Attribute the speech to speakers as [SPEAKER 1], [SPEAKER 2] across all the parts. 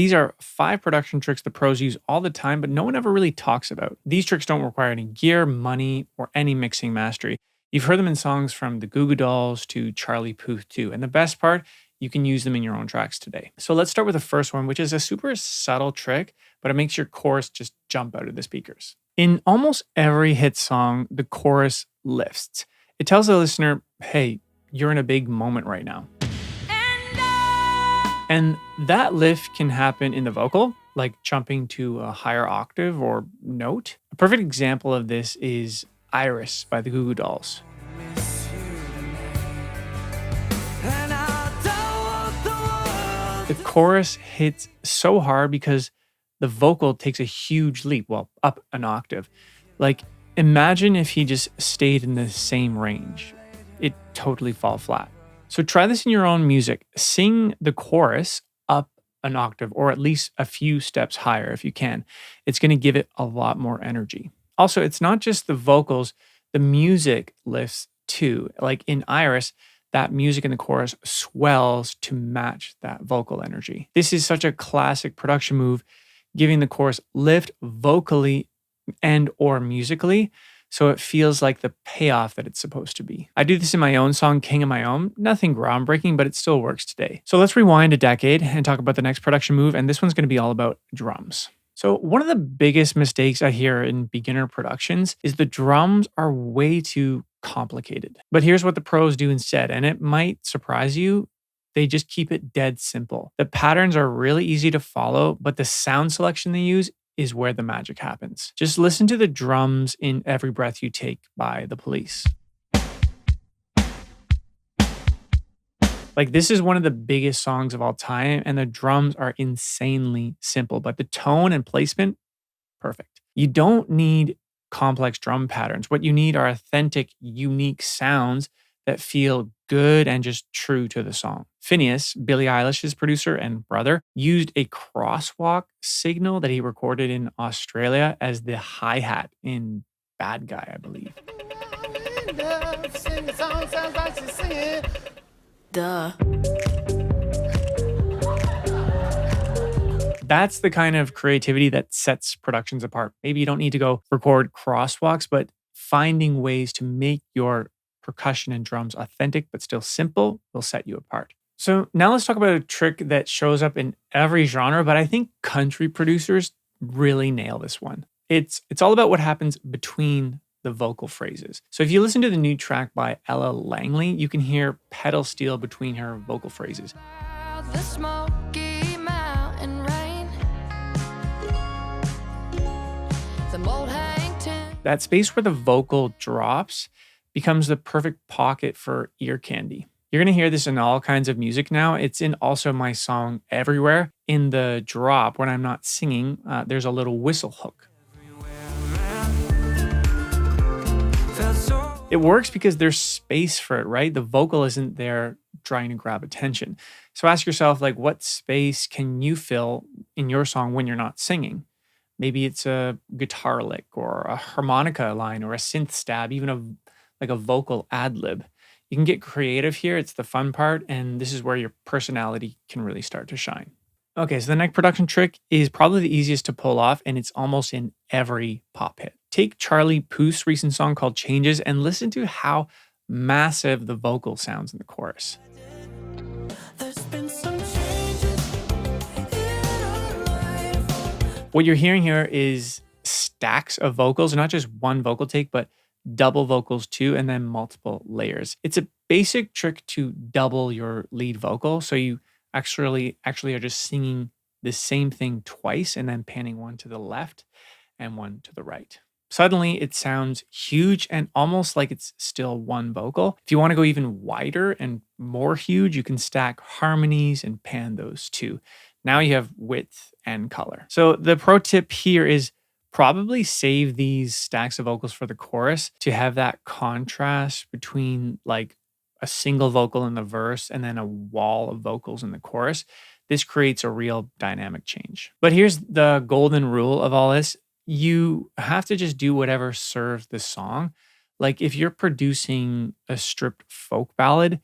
[SPEAKER 1] These are 5 production tricks the pros use all the time, but no one ever really talks about. These tricks don't require any gear, money, or any mixing mastery. You've heard them in songs from the Goo Goo Dolls to Charlie Puth too. And the best part, you can use them in your own tracks today. So let's start with the first one, which is a super subtle trick, but it makes your chorus just jump out of the speakers. In almost every hit song, the chorus lifts. It tells the listener, hey, you're in a big moment right now. And that lift can happen in the vocal, like jumping to a higher octave or note. A perfect example of this is Iris by the Goo Goo Dolls. The chorus hits so hard because the vocal takes a huge leap, well, up an octave. Like, imagine if he just stayed in the same range. It'd totally fall flat. So try this in your own music. Sing the chorus up an octave or at least a few steps higher if you can. It's going to give it a lot more energy. Also, it's not just the vocals, the music lifts too. Like in Iris, that music in the chorus swells to match that vocal energy. This is such a classic production move, giving the chorus lift vocally and or musically, so it feels like the payoff that it's supposed to be. I do this in my own song, King of My Own. Nothing groundbreaking, but it still works today. So let's rewind a decade and talk about the next production move, and this one's going to be all about drums. So one of the biggest mistakes I hear in beginner productions is the drums are way too complicated. But here's what the pros do instead, and it might surprise you. They just keep it dead simple. The patterns are really easy to follow, but the sound selection they use is where the magic happens. Just listen to the drums in Every Breath You Take by The Police. Like, this is one of the biggest songs of all time, and the drums are insanely simple, but the tone and placement, perfect. You don't need complex drum patterns. What you need are authentic, unique sounds that feel good and just true to the song. Phineas, Billie Eilish's producer and brother, used a crosswalk signal that he recorded in Australia as the hi-hat in Bad Guy, I believe.
[SPEAKER 2] Duh.
[SPEAKER 1] That's the kind of creativity that sets productions apart. Maybe you don't need to go record crosswalks, but finding ways to make your percussion and drums authentic but still simple will set you apart. So now let's talk about a trick that shows up in every genre, but I think country producers really nail this one. It's all about what happens between the vocal phrases. So if you listen to the new track by Ella Langley, you can hear pedal steel between her vocal phrases. That space where the vocal drops becomes the perfect pocket for ear candy. You're going to hear this in all kinds of music now. It's in also my song Everywhere. In the drop, when I'm not singing, there's a little whistle hook. It works because there's space for it, right? The vocal isn't there trying to grab attention. So ask yourself, like, what space can you fill in your song when you're not singing? Maybe it's a guitar lick or a harmonica line or a synth stab, even a vocal ad lib. You can get creative here. It's the fun part, and this is where your personality can really start to shine. Okay, so the next production trick is probably the easiest to pull off, and it's almost in every pop hit. Take Charlie Puth's recent song called Changes and listen to how massive the vocal sounds in the chorus. What you're hearing here is stacks of vocals, not just one vocal take, but double vocals too, and then multiple layers. It's a basic trick to double your lead vocal. So you actually are just singing the same thing twice and then panning one to the left and one to the right. Suddenly it sounds huge and almost like it's still one vocal. If you want to go even wider and more huge, you can stack harmonies and pan those too. Now you have width and color. So the pro tip here is probably save these stacks of vocals for the chorus to have that contrast between like a single vocal in the verse and then a wall of vocals in the chorus. This creates a real dynamic change. But here's the golden rule of all this. You have to just do whatever serves the song. Like if you're producing a stripped folk ballad,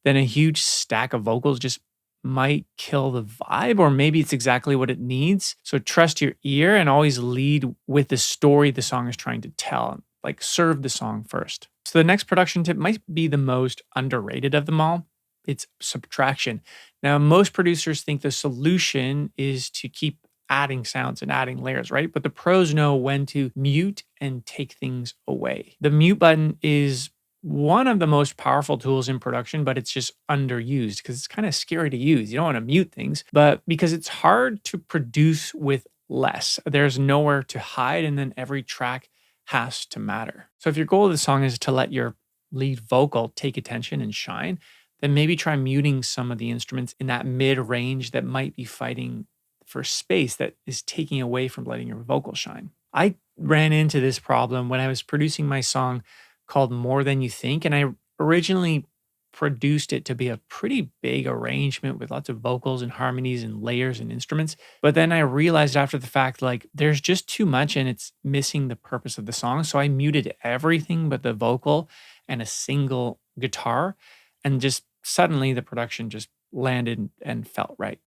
[SPEAKER 1] then a huge stack of vocals just might kill the vibe, or maybe it's exactly what it needs. So trust your ear and always lead with the story the song is trying to tell. Like serve the song first. So the next production tip might be the most underrated of them all. It's subtraction. Now, most producers think the solution is to keep adding sounds and adding layers, right? But the pros know when to mute and take things away. The mute button is one of the most powerful tools in production, but it's just underused because it's kind of scary to use. You don't want to mute things, but because it's hard to produce with less, there's nowhere to hide, and then every track has to matter. So if your goal of the song is to let your lead vocal take attention and shine, then maybe try muting some of the instruments in that mid range that might be fighting for space that is taking away from letting your vocal shine. I ran into this problem when I was producing my song called More Than You Think, and I originally produced it to be a pretty big arrangement with lots of vocals and harmonies and layers and instruments. But then I realized after the fact, like there's just too much and it's missing the purpose of the song. So I muted everything but the vocal and a single guitar, and just suddenly the production just landed and felt right.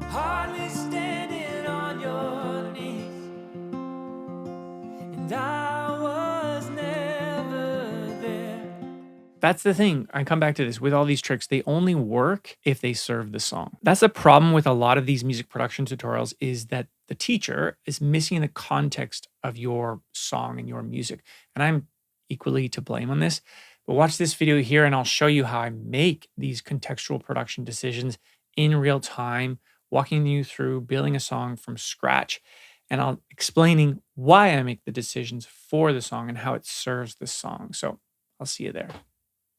[SPEAKER 1] Hardly standing on your knees, and I was never there. That's the thing. I come back to this with all these tricks. They only work if they serve the song. That's the problem with a lot of these music production tutorials, is that the teacher is missing the context of your song and your music. And I'm equally to blame on this. But watch this video here and I'll show you how I make these contextual production decisions in real time, walking you through building a song from scratch. And I'll explaining why I make the decisions for the song and how it serves the song. So I'll see you there.